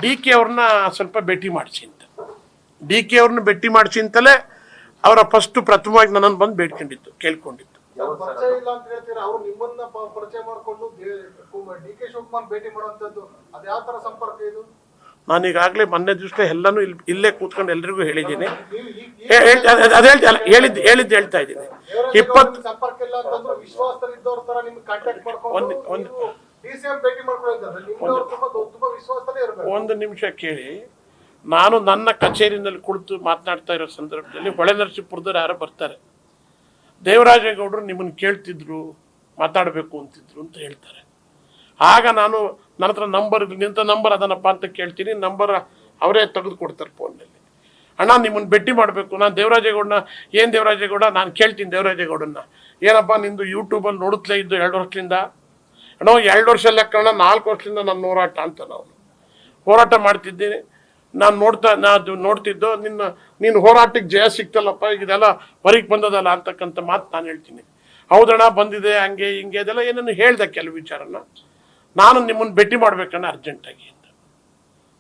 D K ಅವ್ರನ್ನ ಸ್ವಲ್ಪ ಭೇಟಿ ಮಾಡಿಸಿ ಅಂತ, ಡಿ ಕೆ ಅವ್ರನ್ನ ಭೇಟಿ ಮಾಡಿಸಿ ಅಂತಲೇ ಅವರ ಫಸ್ಟ್ ಪ್ರಥಮವಾಗಿ ನನ್ನನ್ನು ಬಂದು ಬೇಡ್ಕೊಂಡಿದ್ದು, ಕೇಳ್ಕೊಂಡಿದ್ದು. ನಾನೀಗಾಗಲೇ ಮೊನ್ನೆ ದಿವಸ ಎಲ್ಲಾನು ಇಲ್ಲೇ ಕೂತ್ಕೊಂಡು ಎಲ್ರಿಗೂ ಹೇಳಿದ್ದೀನಿ, ಹೇಳ್ತಾ ಇದ್ದೀನಿ. 20 ಒಂದು ನಿಮಿಷ ಕೇಳಿ. ನಾನು ನನ್ನ ಕಚೇರಿನಲ್ಲಿ ಕುಳಿತು ಮಾತನಾಡ್ತಾ ಇರೋ ಸಂದರ್ಭದಲ್ಲಿ ಹೊಳೆ ನರಸೀಪುರದವ್ರು ಯಾರೋ ಬರ್ತಾರೆ, ದೇವರಾಜೇಗೌಡರು ನಿಮ್ಮನ್ನು ಕೇಳ್ತಿದ್ರು, ಮಾತಾಡಬೇಕು ಅಂತಿದ್ರು ಅಂತ ಹೇಳ್ತಾರೆ. ಆಗ ನಾನು ನನ್ನ ಹತ್ರ ನಿಂತ ನಂಬರ್ ಅದನ್ನಪ್ಪ ಅಂತ ಕೇಳ್ತೀನಿ, ನಂಬರ್ ಅವರೇ ತೆಗೆದು ಕೊಡ್ತಾರೆ ಫೋನ್ನಲ್ಲಿ. ಅಣ್ಣ ನಿಮ್ಮನ್ನು ಭೇಟಿ ಮಾಡಬೇಕು, ನಾನು ದೇವರಾಜೇಗೌಡನ, ಏನು ದೇವರಾಜೇಗೌಡ, ನಾನು ಕೇಳ್ತೀನಿ ದೇವರಾಜೇಗೌಡನ್ನ, ಏನಪ್ಪ ನಿಂದು ಯೂಟ್ಯೂಬಲ್ಲಿ ನೋಡುತ್ತಲೇ ಇದ್ದು 2 ವರ್ಷದಿಂದ. ಅಣ್ಣ 2 ವರ್ಷ ಲೆಕ್ಕಣ್ಣ, 4 ವರ್ಷದಿಂದ ನನ್ನ ಹೋರಾಟ ಅಂತ ನಾವು ಹೋರಾಟ ಮಾಡ್ತಿದ್ದೀನಿ. ನಾನು ನೋಡ್ತಿದ್ದೋ ನಿನ್ನ ಹೋರಾಟಕ್ಕೆ ಜಯ ಸಿಕ್ತಲ್ಲಪ್ಪ, ಇದೆಲ್ಲ ಹೊರಗೆ ಬಂದದಲ್ಲ ಅಂತಕ್ಕಂಥ ಮಾತು ನಾನು ಹೇಳ್ತೀನಿ. ಹೌದಣ್ಣ ಬಂದಿದೆ, ಹಂಗೆ ಹಿಂಗೆ ಅದೆಲ್ಲ ಏನೇನು ಹೇಳ್ದೆ ಕೆಲವು ವಿಚಾರನ. ನಾನು ನಿಮ್ಮನ್ನು ಭೇಟಿ ಮಾಡ್ಬೇಕಣ್ಣ ಅರ್ಜೆಂಟಾಗಿ ಅಂತ.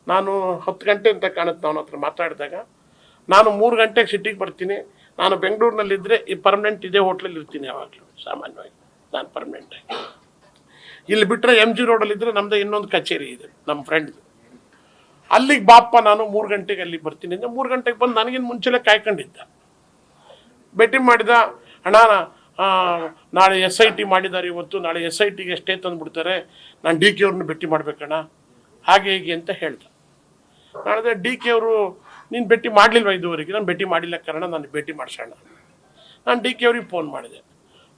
ನಾನು 10 ಗಂಟೆ ಅಂತ ಕಾಣುತ್ತೆ ಅವನ ಹತ್ರ ಮಾತಾಡಿದಾಗ, ನಾನು 3 ಗಂಟೆಗೆ ಸಿಟಿಗೆ ಬರ್ತೀನಿ. ನಾನು ಬೆಂಗಳೂರಿನಲ್ಲಿದ್ದರೆ ಈ ಪರ್ಮನೆಂಟ್ ಇದೇ ಹೋಟ್ಲಲ್ಲಿ ಇರ್ತೀನಿ ಯಾವಾಗಲೂ ಸಾಮಾನ್ಯವಾಗಿ, ನಾನು ಪರ್ಮನೆಂಟಾಗಿ. ಇಲ್ಲಿ ಬಿಟ್ಟರೆ MG ರೋಡಲ್ಲಿದ್ದರೆ ನಮ್ಮದೇ ಇನ್ನೊಂದು ಕಚೇರಿ ಇದೆ ನಮ್ಮ ಫ್ರೆಂಡ್ದು, ಅಲ್ಲಿಗೆ ಬಾಪ್ಪ ನಾನು 3 ಗಂಟೆಗೆ ಅಲ್ಲಿಗೆ ಬರ್ತೀನಿ ಅಂತ. 3 ಗಂಟೆಗೆ ಬಂದು ನನಗಿನ್ನ ಮುಂಚೆಲೆ ಕಾಯ್ಕೊಂಡಿದ್ದ. ಭೇಟಿ ಮಾಡಿದ, ಅಣ್ಣ ನಾಳೆ SIT ಮಾಡಿದ್ದಾರೆ ಇವತ್ತು, ನಾಳೆ SITಗೆ ಸ್ಟೇ ತಂದುಬಿಡ್ತಾರೆ, ನಾನು ಡಿ ಕೆ ಅವ್ರನ್ನ ಭೇಟಿ ಮಾಡ್ಬೇಕಣ್ಣ, ಹಾಗೆ ಹೀಗೆ ಅಂತ ಹೇಳ್ದೆ. ನಾಳೆ ಡಿ ಕೆ ಅವರು, ನೀನು ಭೇಟಿ ಮಾಡಲಿಲ್ವ ಇದುವರೆಗೆ? ನಾನು ಭೇಟಿ ಮಾಡಿಲ್ಲ ಕಾರಣ ನಾನು ಭೇಟಿ ಮಾಡಿಸೋಣ. ನಾನು ಡಿ ಕೆ ಅವ್ರಿಗೆ ಫೋನ್ ಮಾಡಿದೆ.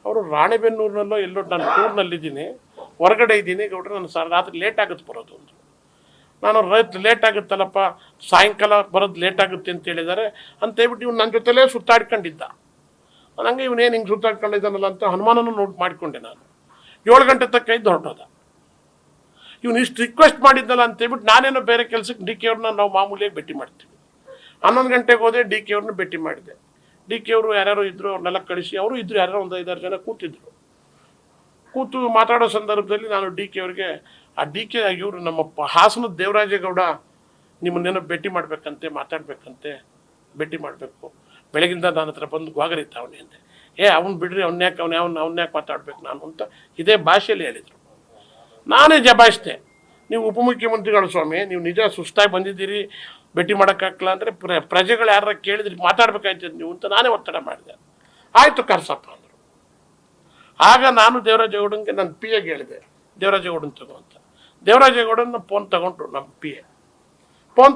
ಅವರು ರಾಣೆಬೆನ್ನೂರಿನಲ್ಲೋ ಎಲ್ಲೋ, ನಾನು ಟೂರ್ನಲ್ಲಿದ್ದೀನಿ, ಹೊರಗಡೆ ಇದ್ದೀನಿ ಗೌಡ್ರೆ, ನಾನು ರಾತ್ರಿ ಲೇಟ್ ಆಗುತ್ತೆ ಬರೋದು ಅಂದರು. ನಾನು ಲೇಟ್ ಆಗುತ್ತಲ್ಲಪ್ಪ, ಸಾಯಂಕಾಲ ಬರೋದು ಲೇಟ್ ಆಗುತ್ತೆ ಅಂತ ಹೇಳಿದ್ದಾರೆ ಅಂತ ಹೇಳ್ಬಿಟ್ಟು ಇವ್ನು ನನ್ನ ಜೊತೆಲೇ ಸುತ್ತಾಡ್ಕೊಂಡಿದ್ದ. ನನಗೆ ಇವನೇನು ಹಿಂಗೆ ಸುತ್ತಾಡ್ಕೊಂಡಿದ್ದಾನಲ್ಲ ಅಂತ ಅನುಮಾನನೂ ನೋಟ್ ಮಾಡಿಕೊಂಡೆ. ನಾನು 7 ಗಂಟೆ ತಕ್ಕ ಇದ್ದು ಹೊರಟೋದ. ಇವನು ಇಷ್ಟು ರಿಕ್ವೆಸ್ಟ್ ಮಾಡಿದ್ದಲ್ಲ ಅಂತ ಹೇಳ್ಬಿಟ್ಟು ನಾನೇನೋ ಬೇರೆ ಕೆಲಸಕ್ಕೆ ಡಿ ಕೆ ಅವ್ರನ್ನ ನಾವು ಮಾಮೂಲಿಯಾಗಿ ಭೇಟಿ ಮಾಡ್ತೀವಿ. 11 ಗಂಟೆಗೆ ಹೋದೆ, ಡಿ ಕೆ ಅವ್ರನ್ನ ಭೇಟಿ ಮಾಡಿದೆ. ಡಿ ಕೆ ಅವರು ಯಾರ್ಯಾರು ಇದ್ದರು ಅವ್ರನ್ನೆಲ್ಲ ಕಳಿಸಿ, ಅವರು ಇದ್ದರು, ಯಾರ್ಯಾರು ಒಂದು 5-6 ಜನ ಕೂತಿದ್ರು. ಕೂತು ಮಾತಾಡೋ ಸಂದರ್ಭದಲ್ಲಿ ನಾನು ಡಿ ಕೆ ಅವ್ರಿಗೆ, ಆ ಡಿ ಕೆ ಇವರು ನಮ್ಮ ಹಾಸನದ ದೇವರಾಜೇಗೌಡ ನಿಮ್ಮನ್ನೇನೋ ಭೇಟಿ ಮಾಡಬೇಕಂತೆ, ಮಾತಾಡಬೇಕಂತೆ, ಭೇಟಿ ಮಾಡಬೇಕು, ಬೆಳಗಿಂದ ನನ್ನ ಹತ್ರ ಬಂದು ಗೋಗರಿತ ಅವನೇ ಅಂತೆ. ಅವ್ನು ಬಿಡ್ರಿ, ಅವ್ನ್ಯಾಕೆ ಮಾತಾಡ್ಬೇಕು ನಾನು ಅಂತ ಇದೇ ಭಾಷೆಯಲ್ಲಿ ಹೇಳಿದರು. ನಾನೇ ಜಬಾಯಿಸ್ದೆ, ನೀವು ಉಪಮುಖ್ಯಮಂತ್ರಿಗಳು ಸ್ವಾಮಿ, ನೀವು ನಿಜ ಸುಸ್ತಾಗಿ ಬಂದಿದ್ದೀರಿ, ಭೇಟಿ ಮಾಡೋಕ್ಕಾಗಲ್ಲ ಅಂದರೆ ಪ್ರಜೆಗಳು ಯಾರ ಕೇಳಿದ್ರಿ ಮಾತಾಡ್ಬೇಕಾಯ್ತದೆ ನೀವು ಅಂತ ನಾನೇ ಒತ್ತಡ ಮಾಡಿದೆ. ಆಯಿತು ಕರ್ಸಪ್ಪ ಅಂದರು. ಆಗ ನಾನು ದೇವರಾಜೇಗೌಡನಿಗೆ ನನ್ನ PA ಹೇಳಿದೆ, ದೇವರಾಜೇಗೌಡನ ತಗೋ ಅಂತ. ದೇವರಾಜೇಗೌಡನ ಫೋನ್ ತಗೊಂಡ್ರು ನಮ್ಮ PA. ಫೋನ್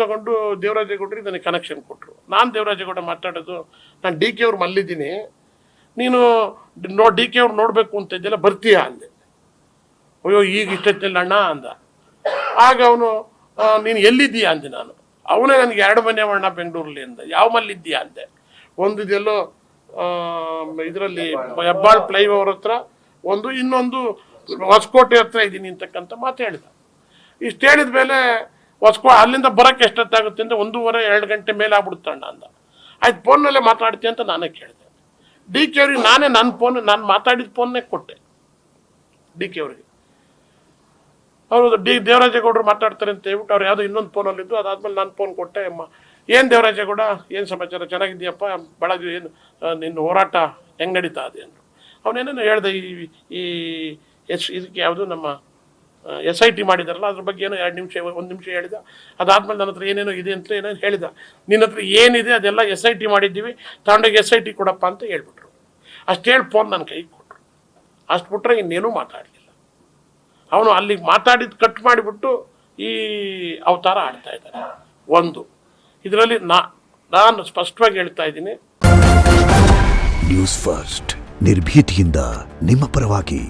ತಗೊಂಡು ದೇವರಾಜೇಗೌಡರಿಗೆ ನನಗೆ ಕನೆಕ್ಷನ್ ಕೊಟ್ಟರು. ನಾನು ದೇವರಾಜೇಗೌಡ ಮಾತಾಡೋದು, ನಾನು ಡಿ ಕೆ ಅವ್ರು ಮಲ್ಲಿದ್ದೀನಿ, ನೀನು ಡಿ ಕೆ ಅವ್ರು ನೋಡಬೇಕು ಅಂತ ಇದ್ದೆಲ್ಲ ಬರ್ತೀಯಾ ಅಂದೆ. ಅಯ್ಯೋ ಈಗ ಇಷ್ಟೊತ್ತಿಲ್ಲ ಅಣ್ಣ ಅಂದ. ಆಗ ಅವನು, ನೀನು ಎಲ್ಲಿದ್ದೀಯಾ ಅಂದೆ. ನಾನು ಅವನೇ ನನಗೆ 2 ಮನೆ ಅಣ್ಣ ಬೆಂಗಳೂರಲ್ಲಿ ಅಂದ. ಯಾವ ಮಲ್ಲಿದ್ದೀಯಾ ಅಂದೆ. ಒಂದು ಇದೆಲ್ಲೋ ಇದರಲ್ಲಿ ಹೆಬ್ಬಾಳ್ ಫ್ಲೈಓವರ್ ಹತ್ರ, ಇನ್ನೊಂದು ಹೊಸಕೋಟೆ ಹತ್ರ ಇದ್ದೀನಿ ಅಂತಕ್ಕಂಥ ಮಾತು ಹೇಳಿದ. ಇಷ್ಟು ಹೇಳಿದ ಮೇಲೆ ಅಲ್ಲಿಂದ ಬರೋಕ್ಕೆ ಎಷ್ಟೊತ್ತಾಗುತ್ತೆ ಅಂದರೆ 1:30-2 ಗಂಟೆ ಮೇಲೆ ಆಗ್ಬಿಡುತ್ತಣ್ಣ ಅಂದ. ಆಯ್ತು ಫೋನ್ನಲ್ಲೇ ಮಾತಾಡ್ತೀನಿ ಅಂತ ನಾನೇ ಕೇಳಿದೆ. ಡಿ ಕೆ ಅವ್ರಿಗೆ ನಾನೇ ನಾನು ಮಾತಾಡಿದ ಫೋನ್ನೇ ಕೊಟ್ಟೆ ಡಿ ಕೆ ಅವ್ರಿಗೆ. ಅವರು ದೇವರಾಜೇಗೌಡರು ಮಾತಾಡ್ತಾರೆ ಅಂತ ಹೇಳ್ಬಿಟ್ಟು ಅವ್ರು ಯಾವುದೋ ಇನ್ನೊಂದು ಫೋನಲ್ಲಿದ್ದು, ಅದಾದ್ಮೇಲೆ ನಾನು ಫೋನ್ ಕೊಟ್ಟೆ. ಏನು ದೇವರಾಜೇಗೌಡ, ಏನು ಸಮಾಚಾರ, ಚೆನ್ನಾಗಿದ್ದೀಯಪ್ಪ, ಬೆಳಗ್ಗೆ ಏನು ನಿನ್ನ ಹೋರಾಟ ಹೆಂಗೆ ನಡೀತಾ ಇದೆ ಅಂದರು. ಅವನೇನೇನು ಹೇಳ್ದೆ, ಈ ಇದಕ್ಕೆ ಯಾವುದು ನಮ್ಮ SIT ಮಾಡಿದಾರಲ್ಲ ಅದ್ರ ಬಗ್ಗೆ ಏನೋ 1 ನಿಮಿಷ ಹೇಳಿದ. ಅದಾದ್ಮೇಲೆ ನನ್ನ ಹತ್ರ ಏನೇನೋ ಇದೆ ಅಂತ ಏನೇನು ಹೇಳಿದ. ನಿನ್ನ ಹತ್ರ ಏನಿದೆ ಅದೆಲ್ಲ SIT ಮಾಡಿದ್ದೀವಿ, ತಗೊಂಡೋಗಿ SIT ಕೊಡಪ್ಪ ಅಂತ ಹೇಳ್ಬಿಟ್ರು. ಅಷ್ಟು ಹೇಳಿ ಫೋನ್ ನನ್ನ ಕೈಗೆ ಕೊಟ್ಟರು. ಅಷ್ಟು ಬಿಟ್ರೆ ಇನ್ನೇನೂ ಮಾತಾಡಲಿಲ್ಲ. ಅವನು ಅಲ್ಲಿಗೆ ಮಾತಾಡಿದ್ದು ಕಟ್ ಮಾಡಿಬಿಟ್ಟು ಈ ಅವತಾರ ಆಡ್ತಾ ಇದ್ದಾನೆ. ಇದರಲ್ಲಿ ನಾನು ಸ್ಪಷ್ಟವಾಗಿ ಹೇಳ್ತಾ ಇದ್ದೀನಿ, ನ್ಯೂಸ್ ಫಸ್ಟ್ ನಿರ್ಭೀತಿಯಿಂದ ನಿಮ್ಮ ಪರವಾಗಿ.